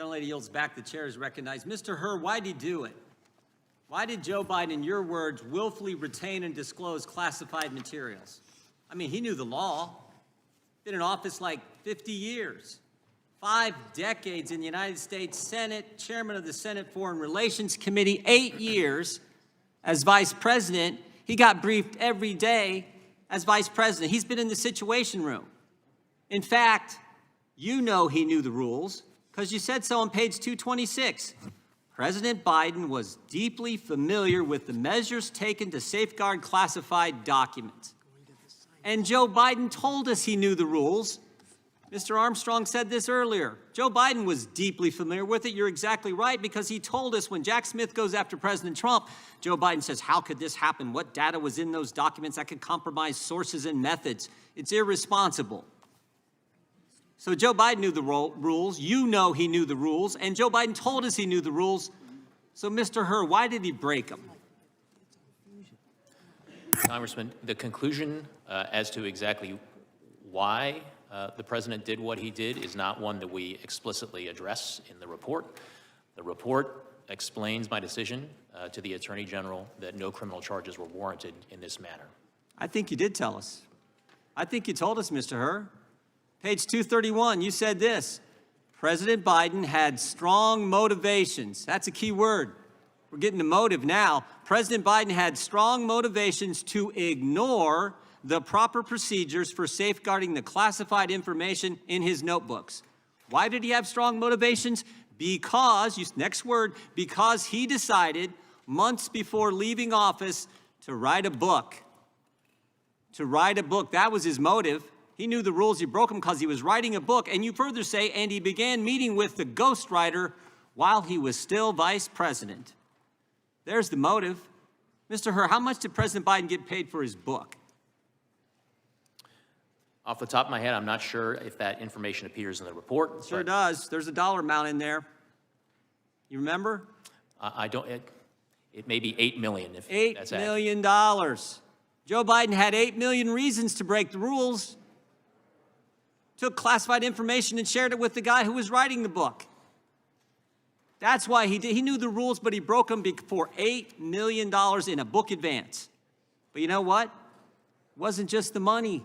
Gentlelady yields back. The chair is recognized. Mr. Hur, why did he do it? Why did Joe Biden, in your words, willfully retain and disclose classified materials? I mean, he knew the law. Been in office like 50 years. 5 decades in the United States Senate, chairman of the Senate Foreign Relations Committee, 8 years as vice president. He got briefed every day as vice president. He's been in the Situation Room. In fact, you know he knew the rules because you said so on page 226. President Biden was deeply familiar with the measures taken to safeguard classified documents. And Joe Biden told us he knew the rules. Mr. Armstrong said this earlier. Joe Biden was deeply familiar with it. You're exactly right, because he told us when Jack Smith goes after President Trump, Joe Biden says, how could this happen? What data was in those documents that could compromise sources and methods? It's irresponsible. So Joe Biden knew the rules. You know he knew the rules. And Joe Biden told us he knew the rules. So, Mr. Hur, why did he break them? Congressman, the conclusion as to exactly why the president did what he did is not one that we explicitly address in the report. The report explains my decision to the Attorney General that no criminal charges were warranted in this manner. I think you did tell us. I think you told us, Mr. Hur. Page 231, you said this. President Biden had strong motivations. That's a key word. We're getting to motive now. President Biden had strong motivations to ignore the proper procedures for safeguarding the classified information in his notebooks. Why did he have strong motivations? Because, next word, because he decided months before leaving office to write a book. To write a book, that was his motive. He knew the rules, he broke them because he was writing a book. And you further say, and he began meeting with the ghostwriter while he was still vice president. There's the motive. Mr. Hur, how much did President Biden get paid for his book? Off the top of my head, I'm not sure if that information appears in the report. It sure does. There's a dollar amount in there. You remember? I don't. It may be $8 million. If that's $8 million. Joe Biden had 8 million reasons to break the rules. Took classified information and shared it with the guy who was writing the book. That's why he did. He knew the rules, but he broke them for $8 million in a book advance. But you know what? It wasn't just the money.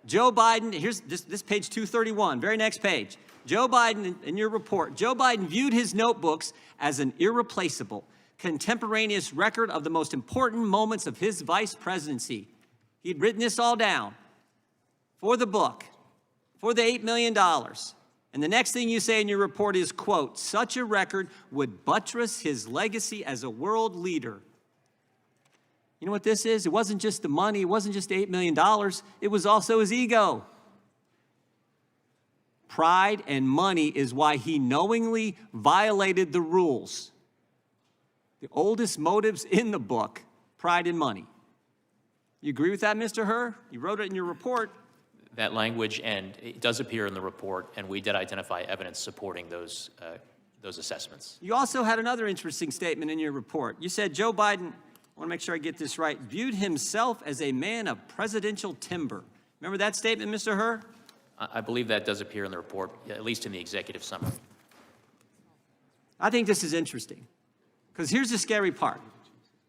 Joe Biden, here's this page 231, very next page. Joe Biden, in your report, Joe Biden viewed his notebooks as an irreplaceable, contemporaneous record of the most important moments of his vice presidency. He'd written this all down for the book, for the $8 million. And the next thing you say in your report is, quote, such a record would buttress his legacy as a world leader. You know what this is? It wasn't just the money. It wasn't just $8 million. It was also his ego. Pride and money is why he knowingly violated the rules. The oldest motives in the book, pride and money. You agree with that, Mr. Hur? You wrote it in your report. That language, and it does appear in the report, and we did identify evidence supporting those assessments. You also had another interesting statement in your report. You said Joe Biden, I want to make sure I get this right, viewed himself as a man of presidential timber. Remember that statement, Mr. Hur? I believe that does appear in the report, at least in the executive summary. I think this is interesting, because here's the scary part.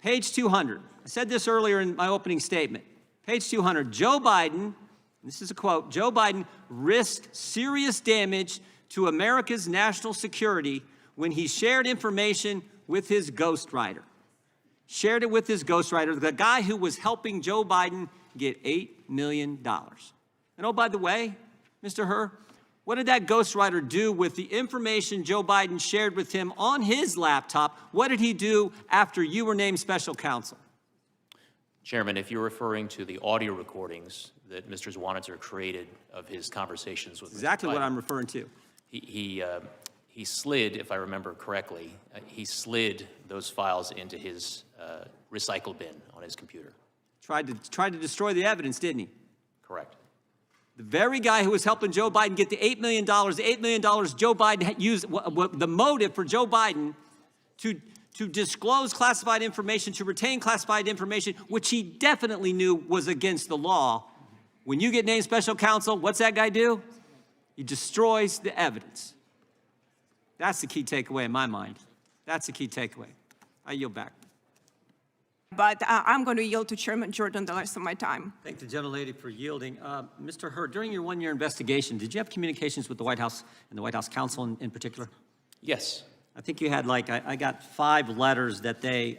Page 200. I said this earlier in my opening statement. Page 200, Joe Biden, this is a quote, Joe Biden risked serious damage to America's national security when he shared information with his ghostwriter. Shared it with his ghostwriter, the guy who was helping Joe Biden get $8 million. And oh, by the way, Mr. Hur, what did that ghostwriter do with the information Joe Biden shared with him on his laptop? What did he do after you were named special counsel? Chairman, if you're referring to the audio recordings that Mr. Zwanitzer created of his conversations with exactly Mr. Biden, what I'm referring to. He slid, if I remember correctly, he slid those files into his recycle bin on his computer. Tried to destroy the evidence, didn't he? Correct. The very guy who was helping Joe Biden get the $8 million, Joe Biden had used the motive for Joe Biden to disclose classified information, to retain classified information, which he definitely knew was against the law. When you get named special counsel, what's that guy do? He destroys the evidence. That's the key takeaway in my mind. That's the key takeaway. I yield back. But I'm going to yield to Chairman Jordan the rest of my time. Thank the gentlelady for yielding. Mr. Hur, during your one-year investigation, did you have communications with the White House and the White House counsel in particular? Yes. I think you had I got 5 letters that they,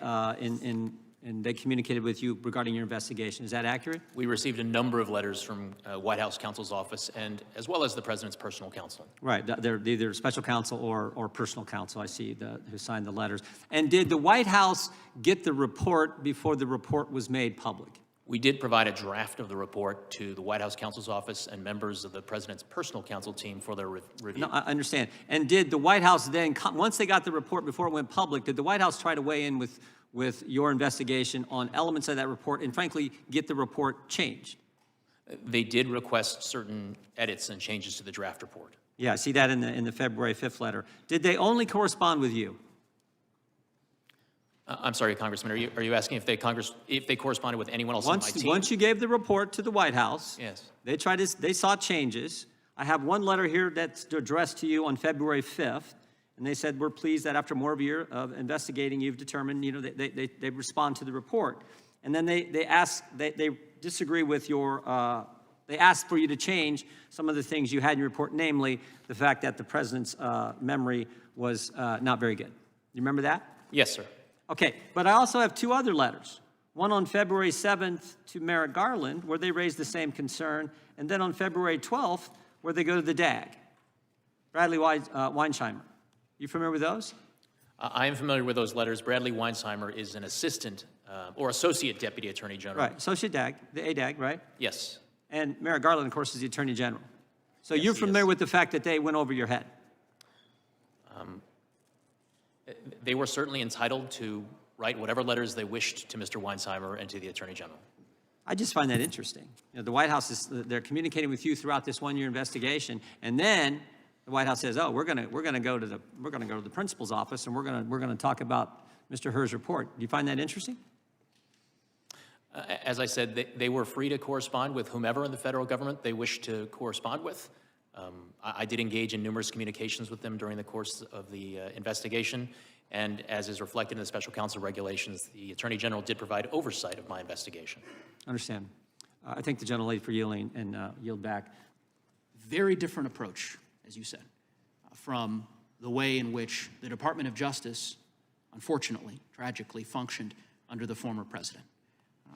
and they communicated with you regarding your investigation. Is that accurate? We received a number of letters from White House counsel's office and as well as the president's personal counsel. Right, they're either special counsel or personal counsel, I see, who signed the letters. And did the White House get the report before the report was made public? We did provide a draft of the report to the White House counsel's office and members of the president's personal counsel team for their review. No, I understand. And did the White House then, once they got the report before it went public, did the White House try to weigh in with your investigation on elements of that report and frankly get the report changed? They did request certain edits and changes to the draft report. Yeah, I see that in the February 5th letter. Did they only correspond with you? I'm sorry, Congressman, are you asking if they corresponded with anyone else on my team? Once you gave the report to the White House, yes, they saw changes. I have one letter here that's addressed to you on February 5th, and they said, we're pleased that after more of a year of investigating, you've determined, they respond to the report. And then they disagree with your, they asked for you to change some of the things you had in your report, namely the fact that the president's memory was not very good. You remember that? Yes, sir. Okay, but I also have 2 other letters. One on February 7th to Merrick Garland, where they raise the same concern, and then on February 12th, where they go to the DAG, Bradley Weinsheimer. You familiar with those? I am familiar with those letters. Bradley Weinsheimer is an assistant or associate deputy attorney general. Right, associate DAG, the ADAG, right? Yes. And Merrick Garland, of course, is the attorney general. So Yes, you're familiar is. with the fact that they went over your head? They were certainly entitled to write whatever letters they wished to Mr. Weinsheimer and to the attorney general. I just find that interesting. The White House they're communicating with you throughout this one-year investigation, and then the White House says, "Oh, we're going to go to the principal's office, and we're going to talk about Mr. Hur's report." Do you find that interesting? As I said, they were free to correspond with whomever in the federal government they wished to correspond with. I did engage in numerous communications with them during the course of the investigation, and as is reflected in the special counsel regulations, the Attorney General did provide oversight of my investigation. Understand. I thank the gentlelady for yielding and yield back. Very different approach, as you said, from the way in which the Department of Justice, unfortunately, tragically, functioned under the former president.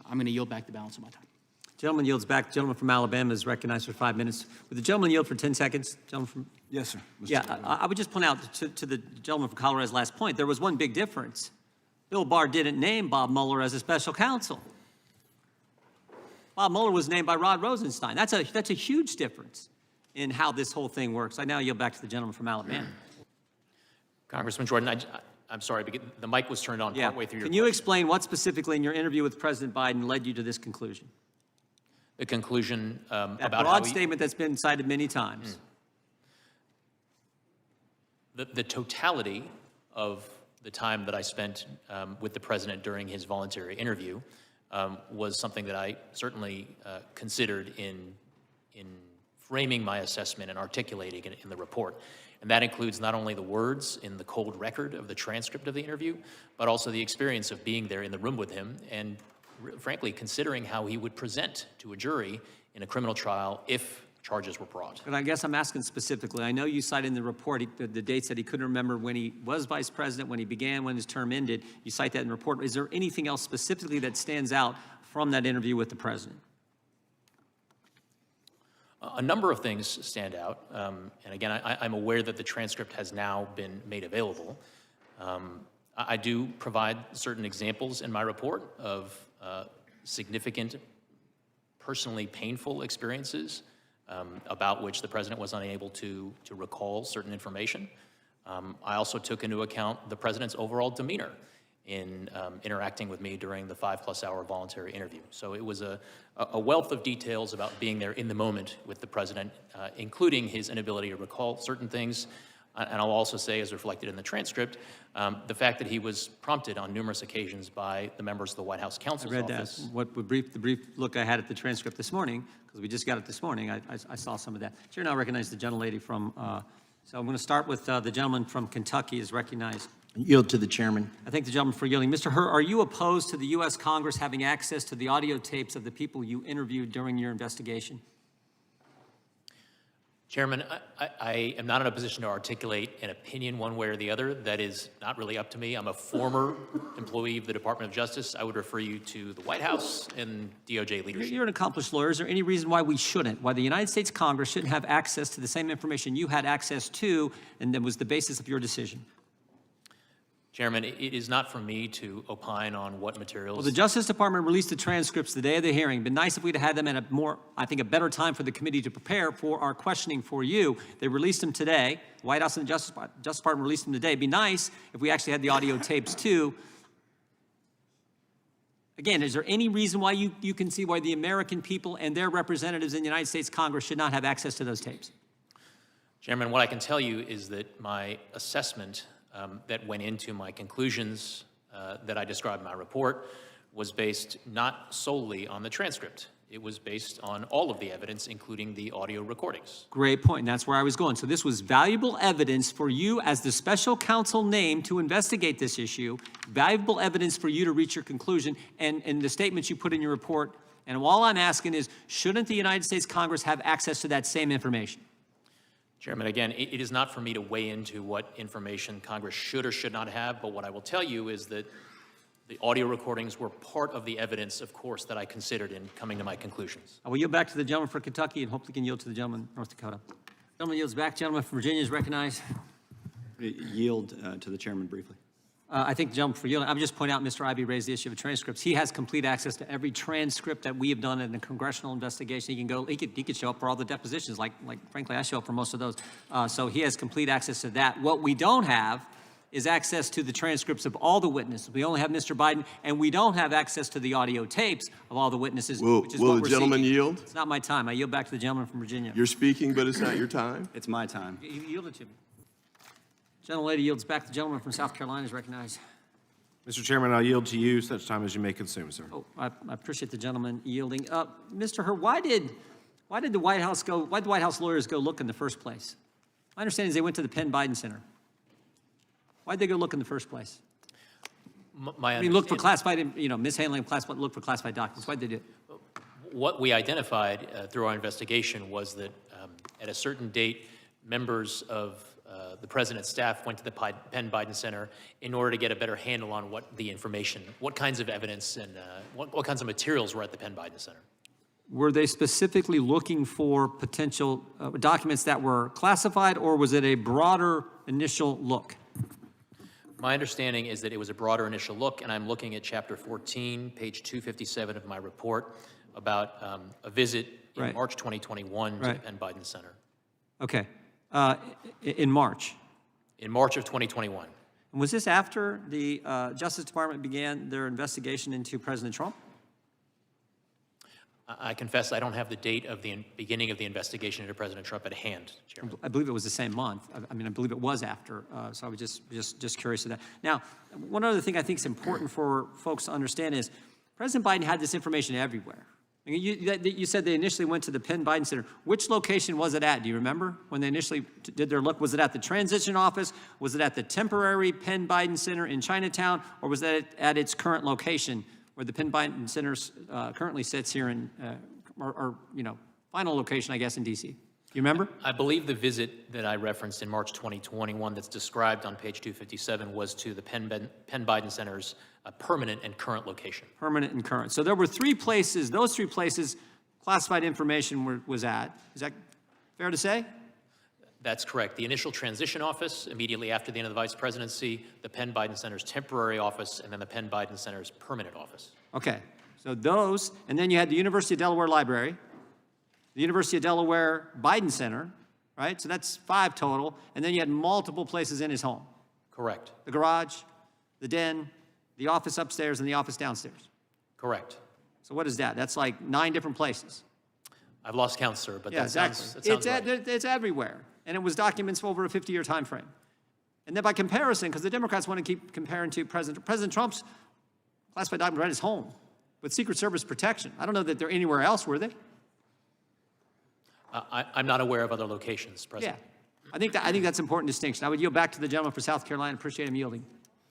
I'm going to yield back the balance of my time. Gentleman yields back. The gentleman from Alabama is recognized for 5 minutes. Would the gentleman yield for 10 seconds? Gentleman from... Yes, sir. Yeah, I would just point out to the gentleman from Colorado's last point, there was one big difference. Bill Barr didn't name Bob Mueller as a special counsel. Bob Mueller was named by Rod Rosenstein. That's a huge difference in how this whole thing works. I now yield back to the gentleman from Alabama. Congressman Jordan, I'm sorry, but the mic was turned on partway through your Can you question. explain what specifically in your interview with President Biden led you to this conclusion? The conclusion That about broad how statement that's been cited many times. the totality of the time that I spent with the president during his voluntary interview was something that I certainly considered in framing my assessment and articulating it in the report. And that includes not only the words in the cold record of the transcript of the interview, but also the experience of being there in the room with him and, frankly, considering how he would present to a jury in a criminal trial if charges were brought. But I guess I'm asking specifically. I know you cite in the report the dates that he couldn't remember when he was vice president, when he began, when his term ended. You cite that in the report. Is there anything else specifically that stands out from that interview with the president? A number of things stand out, and again, I'm aware that the transcript has now been made available. I do provide certain examples in my report of significant, personally painful experiences about which the president was unable to recall certain information. I also took into account the president's overall demeanor in interacting with me during the 5+ hour voluntary interview. So it was a wealth of details about being there in the moment with the president, including his inability to recall certain things. And I'll also say, as reflected in the transcript, the fact that he was prompted on numerous occasions by the members of the White House counsel's office. I read that. The brief look I had at the transcript this morning, because we just got it this morning, I saw some of that. Chair now recognize the gentlelady from So I'm going to start with the gentleman from Kentucky is recognized. Yield to the chairman. I thank the gentleman for yielding. Mr. Hur, are you opposed to the U.S. Congress having access to the audio tapes of the people you interviewed during your investigation? Chairman, I am not in a position to articulate an opinion one way or the other. That is not really up to me. I'm a former employee of the Department of Justice. I would refer you to the White House and DOJ leadership. You're an accomplished lawyer. Is there any reason why we shouldn't, why the United States Congress shouldn't have access to the same information you had access to and that was the basis of your decision? Chairman, it is not for me to opine on what materials. Well, the Justice Department released the transcripts the day of the hearing. It'd been nice if we'd had them at a more, I think, a better time for the committee to prepare for our questioning for you. They released them today. The White House and the Justice Department released them today. It'd be nice if we actually had the audio tapes too. Again, is there any reason why you can see why the American people and their representatives in the United States Congress should not have access to those tapes? Chairman, what I can tell you is that my assessment that went into my conclusions that I described in my report was based not solely on the transcript. It was based on all of the evidence, including the audio recordings. Great point, and that's where I was going. So this was valuable evidence for you as the special counsel named to investigate this issue, valuable evidence for you to reach your conclusion, and the statements you put in your report. And all I'm asking is, shouldn't the United States Congress have access to that same information? Chairman, again, it is not for me to weigh into what information Congress should or should not have, but what I will tell you is that the audio recordings were part of the evidence, of course, that I considered in coming to my conclusions. I will yield back to the gentleman for Kentucky and hopefully can yield to the gentleman from North Dakota. Gentleman yields back. Gentleman from Virginia is recognized. Yield to the chairman briefly. I think the gentleman for yielding, I'm just pointing out Mr. Ivey raised the issue of transcripts. He has complete access to every transcript that we have done in a congressional investigation. He can go, he could show up for all the depositions, like frankly, I show up for most of those. So he has complete access to that. What we don't have is access to the transcripts of all the witnesses. We only have Mr. Biden, and we don't have access to the audio tapes of all the witnesses, which is Will what the we're gentleman seeking. yield? It's not my time. I yield back to the gentleman from Virginia. You're speaking, but it's not your time. It's my time. You yield it to me. Gentlelady yields back. The gentleman from South Carolina is recognized. Mr. Chairman, I'll yield to you such time as you may consume, sir. Oh, I appreciate the gentleman yielding. Mr. Hur, why did the White House lawyers go look in the first place? My understanding is they went to the Penn Biden Center. Why'd they go look in the first place? I mean, look for classified, mishandling of classified, look for classified documents. Why'd they do it? What we identified through our investigation was that at a certain date, members of the president's staff went to the Penn Biden Center in order to get a better handle on what the information, what kinds of evidence and what kinds of materials were at the Penn Biden Center. Were they specifically looking for potential documents that were classified, or was it a broader initial look? My understanding is that it was a broader initial look, and I'm looking at Chapter 14, page 257 of my report about a visit in Right. March 2021 to the Penn Biden Center. Okay. In March. In March of 2021. And was this after the Justice Department began their investigation into President Trump? I confess I don't have the date of the beginning of the investigation into President Trump at hand, Chairman. I believe it was the same month. I mean, I believe it was after. So I was just curious of that. Now, one other thing I think is important for folks to understand is President Biden had this information everywhere. I mean, you said they initially went to the Penn Biden Center. Which location was it at? Do you remember when they initially did their look? Was it at the transition office? Was it at the temporary Penn Biden Center in Chinatown? Or was that at its current location where the Penn Biden Center currently sits here in, final location, I guess, in D.C.? You remember? I believe the visit that I referenced in March 2021 that's described on page 257 was to the Penn Biden Center's permanent and current location. Permanent and current. So there were three places, those three places classified information was at. Is that fair to say? That's correct. The initial transition office, immediately after the end of the vice presidency, the Penn Biden Center's temporary office, and then the Penn Biden Center's permanent office. Okay. So those, and then you had the University of Delaware Library, the University of Delaware Biden Center, right? So that's 5 total. And then you had multiple places in his home. Correct. The garage, the den, the office upstairs, and the office downstairs. Correct. So what is that? That's like 9 different places. I've lost count, sir, but Yeah, that exactly. sounds right. It's everywhere. And it was documents over a 50-year time frame. And then by comparison, because the Democrats want to keep comparing to President Trump's classified document right at his home with Secret Service protection. I don't know that they're anywhere else, were they? I'm not aware of other locations, President. Yeah. I think that's an important distinction. I would yield back to the gentleman for South Carolina. Appreciate him yielding.